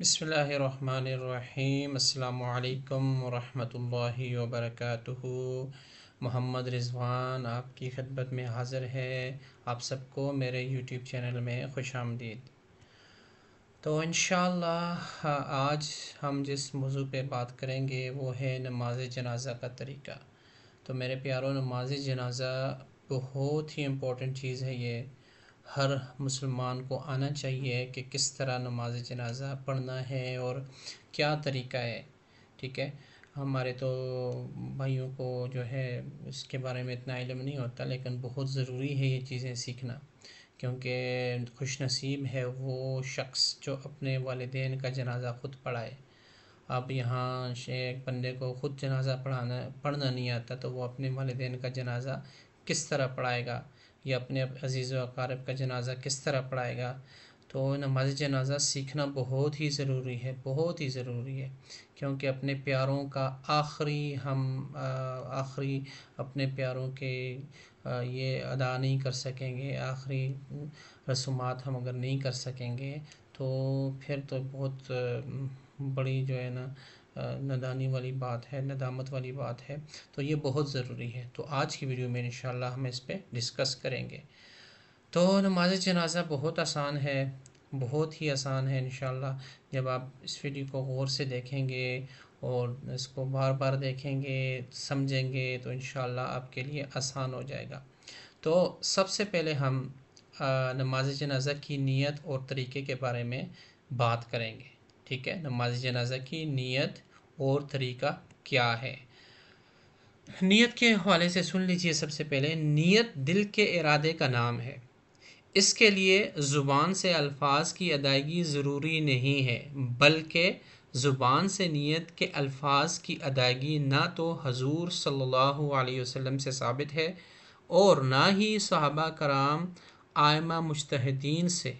بسم اللہ الرحمن الرحیم۔ السلام علیکم ورحمۃ اللہ وبرکاتہ۔ محمد رضوان آپ کی خدمت میں حاضر ہے۔ آپ سب کو میرے یوٹیوب چینل میں خوش آمدید۔ تو انشاءاللہ آج ہم جس موضوع پہ بات کریں گے وہ ہے نماز جنازہ کا طریقہ۔ تو میرے پیاروں، نماز جنازہ بہت ہی امپورٹنٹ چیز ہے۔ یہ ہر مسلمان کو آنا چاہیے کہ کس طرح نماز جنازہ پڑھنا ہے اور کیا طریقہ ہے، ٹھیک ہے۔ ہمارے تو بھائیوں کو جو ہے اس کے بارے میں اتنا علم نہیں ہوتا، لیکن بہت ضروری ہے یہ چیزیں سیکھنا، کیونکہ خوش نصیب ہے وہ شخص جو اپنے والدین کا جنازہ خود پڑھائے۔ اب یہاں ایک بندے کو خود جنازہ پڑھنا نہیں آتا تو وہ اپنے والدین کا جنازہ کس طرح پڑھائے گا، یا اپنے عزیز و اقارب کا جنازہ کس طرح پڑھائے گا۔ تو نماز جنازہ سیکھنا بہت ہی ضروری ہے، بہت ہی ضروری ہے، کیونکہ اپنے پیاروں کا آخری اپنے پیاروں کے یہ ادا نہیں کر سکیں گے، آخری رسومات ہم اگر نہیں کر سکیں گے تو پھر تو بہت بڑی جو ہے نا ندانی والی بات ہے، ندامت والی بات ہے۔ تو یہ بہت ضروری ہے۔ تو آج کی ویڈیو میں انشاءاللہ ہم اس پہ ڈسکس کریں گے۔ تو نماز جنازہ بہت آسان ہے، بہت ہی آسان ہے انشاءاللہ۔ جب آپ اس ویڈیو کو غور سے دیکھیں گے اور اس کو بار بار دیکھیں گے، سمجھیں گے، تو انشاءاللہ آپ کے لیے آسان ہو جائے گا۔ تو سب سے پہلے ہم نماز جنازہ کی نیت اور طریقے کے بارے میں بات کریں گے، ٹھیک ہے۔ نماز جنازہ کی نیت اور طریقہ کیا ہے؟ نیت کے حوالے سے سن لیجئے۔ سب سے پہلے نیت دل کے ارادے کا نام ہے۔ اس کے لیے زبان سے الفاظ کی ادائیگی ضروری نہیں ہے، بلکہ زبان سے نیت کے الفاظ کی ادائیگی نہ تو حضور صلی اللہ علیہ وسلم سے ثابت ہے اور نہ ہی صحابہ کرام ائمہ مجتہدین سے۔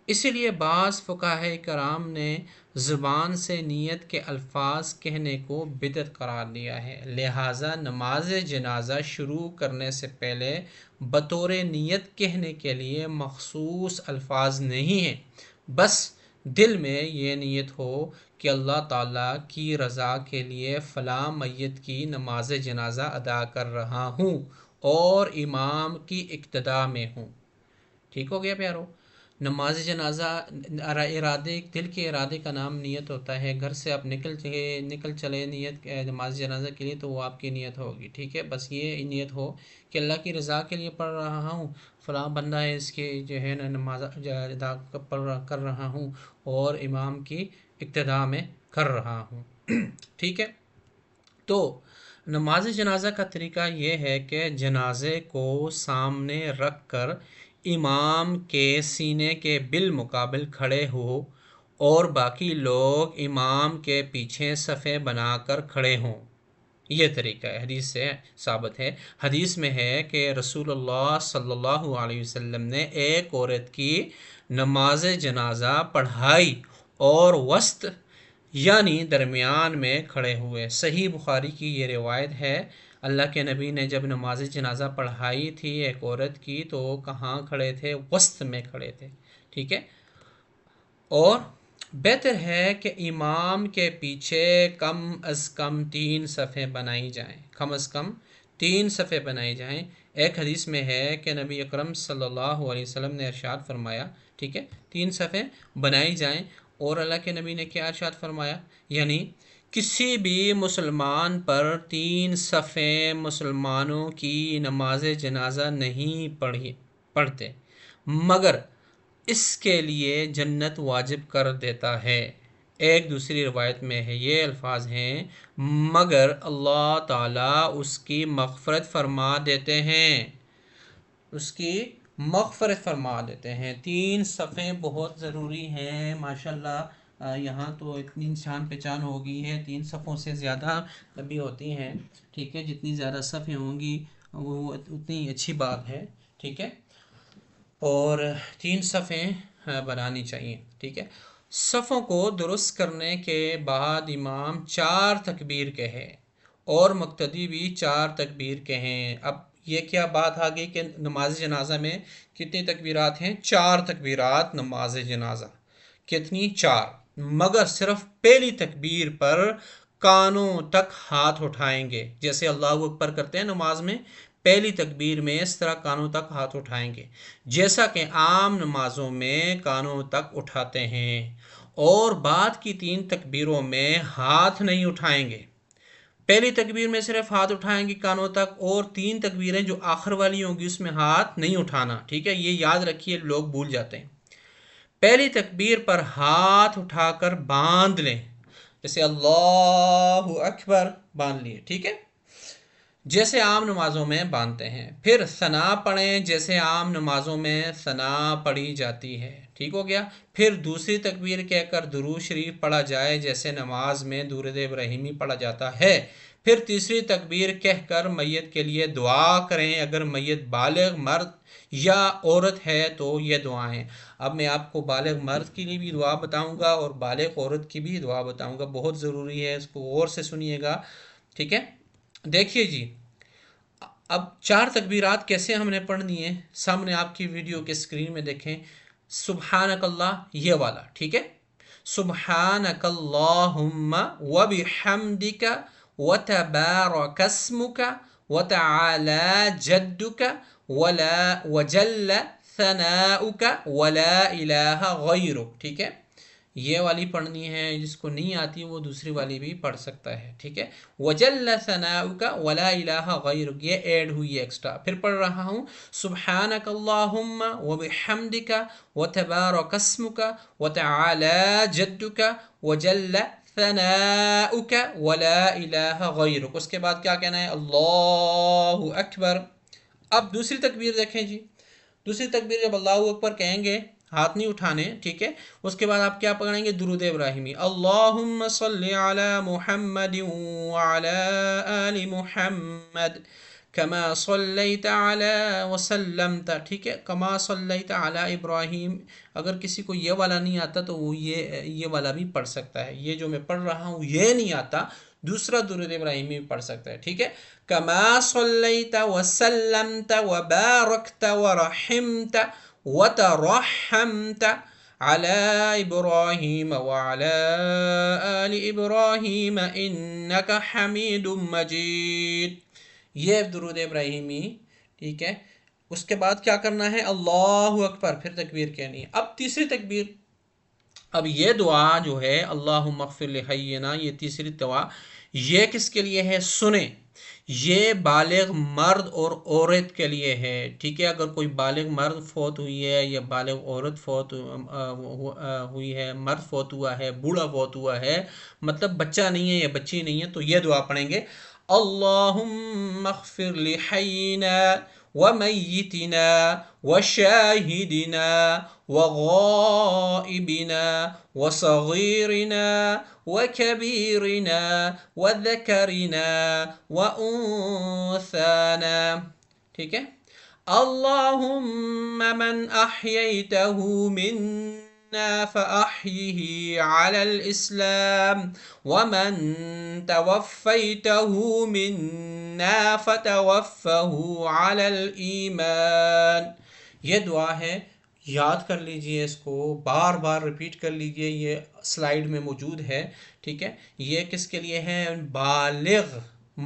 اسی لیے بعض فقہاء کرام نے زبان سے نیت کے الفاظ کہنے کو بدعت قرار دیا ہے، لہٰذا نماز جنازہ شروع کرنے سے پہلے بطور نیت کہنے کے لیے مخصوص الفاظ نہیں ہیں، بس دل میں یہ نیت ہو کہ اللہ تعالیٰ کی رضا کے لیے فلاں میت کی نماز جنازہ ادا کر رہا ہوں اور امام کی اقتداء میں ہوں۔ ٹھیک ہو گیا پیارو؟ نماز جنازہ دل کے ارادے کا نام نیت ہوتا ہے۔ گھر سے آپ نکل چلے نیت نماز جنازہ کے لیے تو وہ آپ کی نیت ہوگی، ٹھیک ہے۔ بس یہ نیت ہو کہ اللہ کی رضا کے لیے پڑھ رہا ہوں، فلاں بندہ ہے اس کی جو ہے نا نماز ادا کر رہا ہوں اور امام کی اقتداء میں کر رہا ہوں، ٹھیک ہے۔ تو نماز جنازہ کا طریقہ یہ ہے کہ جنازے کو سامنے رکھ کر امام کے سینے کے بالمقابل کھڑے ہو اور باقی لوگ امام کے پیچھے صفیں بنا کر کھڑے ہوں۔ یہ طریقہ ہے، حدیث سے ثابت ہے۔ حدیث میں ہے کہ رسول اللہ صلی اللہ علیہ وسلم نے ایک عورت کی نماز جنازہ پڑھائی اور وسط یعنی درمیان میں کھڑے ہوئے۔ صحیح بخاری کی یہ روایت ہے۔ اللہ کے نبی نے جب نماز جنازہ پڑھائی تھی ایک عورت کی تو وہ کہاں کھڑے تھے؟ وسط میں کھڑے تھے، ٹھیک ہے۔ اور بہتر ہے کہ امام کے پیچھے کم از کم 3 صفیں بنائی جائیں، کم از کم 3 صفیں بنائی جائیں۔ ایک حدیث میں ہے کہ نبی اکرم صلی اللہ علیہ وسلم نے ارشاد فرمایا، ٹھیک ہے، 3 صفیں بنائی جائیں۔ اور اللہ کے نبی نے کیا ارشاد فرمایا؟ یعنی کسی بھی مسلمان پر 3 صفیں مسلمانوں کی نماز جنازہ نہیں پڑھتے مگر اس کے لیے جنت واجب کر دیتا ہے۔ ایک دوسری روایت میں ہے، یہ الفاظ ہیں، مگر اللہ تعالیٰ اس کی مغفرت فرما دیتے ہیں، اس کی مغفرت فرما دیتے ہیں۔ 3 صفیں بہت ضروری ہیں، ماشاءاللہ۔ یہاں تو اتنی شان پہچان ہو گئی ہے، 3 صفوں سے زیادہ بھی ہوتی ہیں، ٹھیک ہے۔ جتنی زیادہ صفیں ہوں گی وہ اتنی اچھی بات ہے، ٹھیک ہے۔ اور 3 صفیں بنانی چاہیے، ٹھیک ہے۔ صفوں کو درست کرنے کے بعد امام 4 تکبیر کہے اور مقتدی بھی 4 تکبیر کہیں۔ اب یہ کیا بات آ گئی کہ نماز جنازہ میں کتنی تکبیرات ہیں؟ 4 تکبیرات نماز جنازہ، کتنی؟ 4. مگر صرف پہلی تکبیر پر کانوں تک ہاتھ اٹھائیں گے. جیسے اللہ اکبر کرتے ہیں نماز میں، پہلی تکبیر میں اس طرح کانوں تک ہاتھ اٹھائیں گے جیسا کہ عام نمازوں میں کانوں تک اٹھاتے ہیں، اور بعد کی 3 تکبیروں میں ہاتھ نہیں اٹھائیں گے. پہلی تکبیر میں صرف ہاتھ اٹھائیں گے کانوں تک، اور 3 تکبیریں جو آخر والی ہوں گی اس میں ہاتھ نہیں اٹھانا. ٹھیک ہے، یہ یاد رکھیے، لوگ بھول جاتے ہیں. پہلی تکبیر پر ہاتھ اٹھا کر باندھ لیں، جیسے اللہ اکبر باندھ لیے. ٹھیک ہے، جیسے عام نمازوں میں باندھتے ہیں. پھر ثنا پڑھیں جیسے عام نمازوں میں ثنا پڑھی جاتی ہے. ٹھیک ہو گیا. پھر دوسری تکبیر کہہ کر درود شریف پڑھا جائے جیسے نماز میں درود ابراہیمی پڑھا جاتا ہے. پھر تیسری تکبیر کہہ کر میت کے لیے دعا کریں. اگر میت بالغ مرد یا عورت ہے تو یہ دعائیں. اب میں آپ کو بالغ مرد کے لیے بھی دعا بتاؤں گا اور بالغ عورت کی بھی دعا بتاؤں گا، بہت ضروری ہے، اس کو غور سے سنیے گا. ٹھیک ہے، دیکھیے جی، اب 4 تکبیرات کیسے ہم نے پڑھنی ہے، سامنے آپ کی ویڈیو کے اسکرین میں دیکھیں. سبحانک اللہ، یہ والا. ٹھیک ہے، سبحانک اللہم وبحمدک وتبارک اسمک وتعالی جدک وجل ثناؤک ولا الہ غیرک. ٹھیک ہے، یہ والی پڑھنی ہے. جس کو نہیں آتی وہ دوسری والی بھی پڑھ سکتا ہے. ٹھیک ہے، وجل ثناؤک ولا الہ غیرک، یہ ایڈ ہوئی ہے ایکسٹرا. پھر پڑھ رہا ہوں، سبحانک اللہم وبحمدک وتبارک اسمک وتعالی جدک وجل ثناؤک ولا الہ غیرک. اس کے بعد کیا کہنا ہے؟ اللہ اکبر. اب دوسری تکبیر دیکھیں جی. دوسری تکبیر جب اللہ اکبر کہیں گے، ہاتھ نہیں اٹھانے. ٹھیک ہے، اس کے بعد آپ کیا پڑھیں گے؟ درود ابراہیمی. اللہم صلی علی محمد وعلی آل محمد کما صلیت علی وسلمت. ٹھیک ہے، کما صلیت علی ابراہیم. اگر کسی کو یہ والا نہیں آتا تو وہ یہ والا بھی پڑھ سکتا ہے. یہ جو میں پڑھ رہا ہوں یہ نہیں آتا، دوسرا درود ابراہیمی بھی پڑھ سکتا ہے. ٹھیک ہے، کما صلیت وسلمت وبارکت ورحمت وترحمت على ابراہیم وعلى آل ابراہیم انک حمید مجید. یہ درود ابراہیمی. ٹھیک ہے، اس کے بعد کیا کرنا ہے؟ اللہ اکبر، پھر تکبیر کہنی ہے. اب تیسری تکبیر. اب یہ دعا جو ہے اللہم اغفر لحینا، یہ تیسری دعا، یہ کس کے لیے ہے؟ سنیں، یہ بالغ مرد اور عورت کے لیے ہے. ٹھیک ہے، اگر کوئی بالغ مرد فوت ہوئی ہے یا بالغ عورت فوت ہوئی ہے، مرد فوت ہوا ہے، بوڑھا فوت ہوا ہے، مطلب بچہ نہیں ہے یا بچی نہیں ہے، تو یہ دعا پڑھیں گے، اللہم اغفر لحینا ومیتنا وشاہدنا وغائبنا وصغیرنا وکبیرنا وذکرنا وانثانا. ٹھیک ہے، اللہم من احییتہ منا فاحیہ علی الاسلام ومن توفیتہ منا فتوفہ علی الایمان. یہ دعا ہے، یاد کر لیجئے، اس کو بار بار ریپیٹ کر لیجئے، یہ سلائیڈ میں موجود ہے. ٹھیک ہے، یہ کس کے لیے ہے؟ بالغ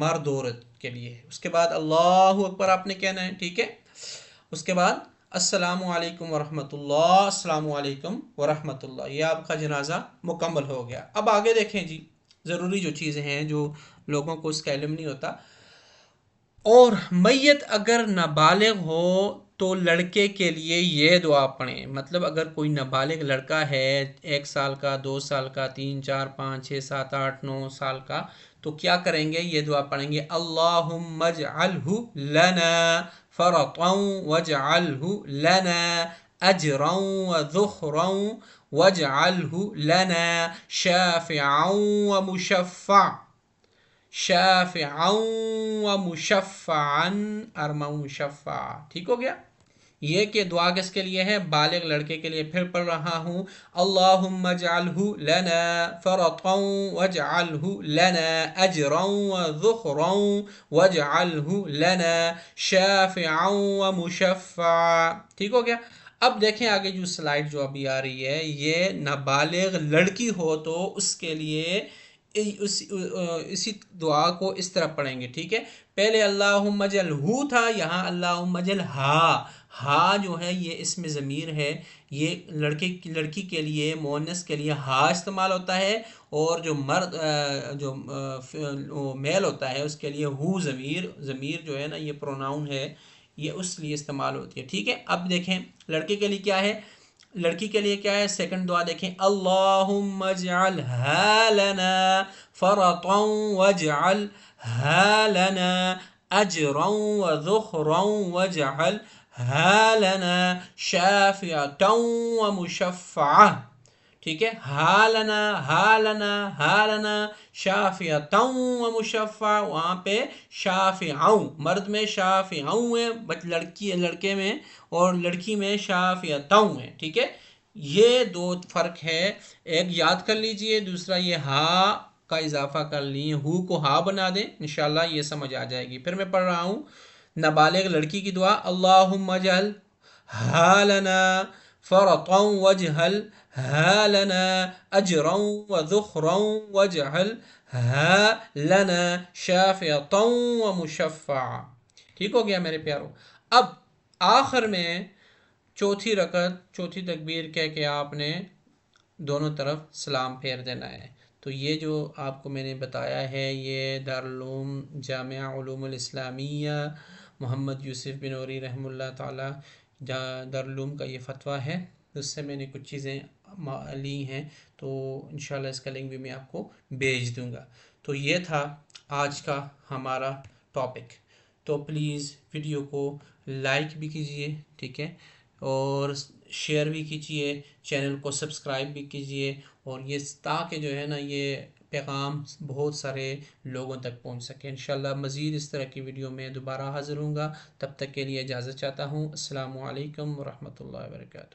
مرد عورت کے لیے. اس کے بعد اللہ اکبر آپ نے کہنا ہے. ٹھیک ہے، اس کے بعد السلام علیکم ورحمۃ اللہ، السلام علیکم ورحمۃ اللہ. یہ آپ کا جنازہ مکمل ہو گیا. اب آگے دیکھیں جی، ضروری جو چیزیں ہیں جو لوگوں کو اس کا علم نہیں ہوتا. اور میت اگر نابالغ ہو تو لڑکے کے لیے یہ دعا پڑھیں. مطلب اگر کوئی نابالغ لڑکا ہے، 1 سال کا، 2 سال کا، 3 4 5 6 7 8 9 سال کا، تو کیا کریں گے؟ یہ دعا پڑھیں گے، اللہم اجعلہ لنا فرطا واجعلہ لنا اجرا وذخرا واجعلہ لنا شافعا ومشفعا. شافعا ومشفعا، ارما مشفعا. ٹھیک ہو گیا. یہ کہ دعا کس کے لیے ہے؟ بالغ لڑکے کے لیے. پھر پڑھ رہا ہوں، اللہم اجعلہ لنا فرطا واجعلہ لنا اجرا وذخرا واجعلہ لنا شافعا ومشفعا. ٹھیک ہو گیا. اب دیکھیں آگے جو سلائیڈ جو ابھی آ رہی ہے، یہ نابالغ لڑکی ہو تو اس کے لیے اسی دعا کو اس طرح پڑھیں گے، ٹھیک ہے؟ پہلے اللہم اجل ہو تھا، یہاں اللہم اجل ہا جو ہے یہ اسم ضمیر ہے، یہ لڑکی کے لیے، مؤنث کے لیے ہا استعمال ہوتا ہے، اور جو مرد جو میل ہوتا ہے اس کے لیے ہو ضمیر جو ہے نا یہ پروناؤن ہے، یہ اس لیے استعمال ہوتی ہے، ٹھیک ہے؟ اب دیکھیں لڑکے کے لیے کیا ہے، لڑکی کے لیے کیا ہے، سیکنڈ دعا دیکھیں، اللہم اجعلها لنا فرطا واجعلها لنا اجرا وذخرا واجعلها لنا شافعة ومشفعة، ٹھیک ہے؟ ہالنا شافعتا و مشفع، وہاں پہ شافعوں مرد میں شافعوں ہے، لڑکے میں اور لڑکی میں شافعتوں ہے، ٹھیک ہے؟ یہ دو فرق ہے، ایک یاد کر لیجئے، دوسرا یہ ہا کا اضافہ کر لیں، ہو کو ہا بنا دیں، انشاءاللہ یہ سمجھ آ جائے گی۔ پھر میں پڑھ رہا ہوں نابالغ لڑکی کی دعا، اللہم اجعل ہالنا فرطا واجعلها لنا اجرا وذخرا واجعلها لنا شافعة ومشفعة، ٹھیک ہو گیا میرے پیارو؟ اب آخر میں چوتھی رکعت، چوتھی تکبیر کہہ کے آپ نے دونوں طرف سلام پھیر دینا ہے۔ تو یہ جو آپ کو میں نے بتایا ہے یہ دارالعلوم جامعہ علوم الاسلامیہ محمد یوسف بنوری رحمہ اللہ تعالی دارالعلوم کا یہ فتویٰ ہے، اس سے میں نے کچھ چیزیں لی ہیں، تو انشاءاللہ اس کا لنک بھی میں آپ کو بھیج دوں گا۔ تو یہ تھا آج کا ہمارا ٹاپک، تو پلیز ویڈیو کو لائک بھی کیجئے، ٹھیک ہے، اور شیئر بھی کیجئے، چینل کو سبسکرائب بھی کیجئے، اور یہ تاکہ جو ہے نا یہ پیغام بہت سارے لوگوں تک پہنچ سکے۔ انشاءاللہ مزید اس طرح کی ویڈیو میں دوبارہ حاضر ہوں گا، تب تک کے لیے اجازت چاہتا ہوں۔ السلام علیکم ورحمۃ اللہ وبرکاتہ۔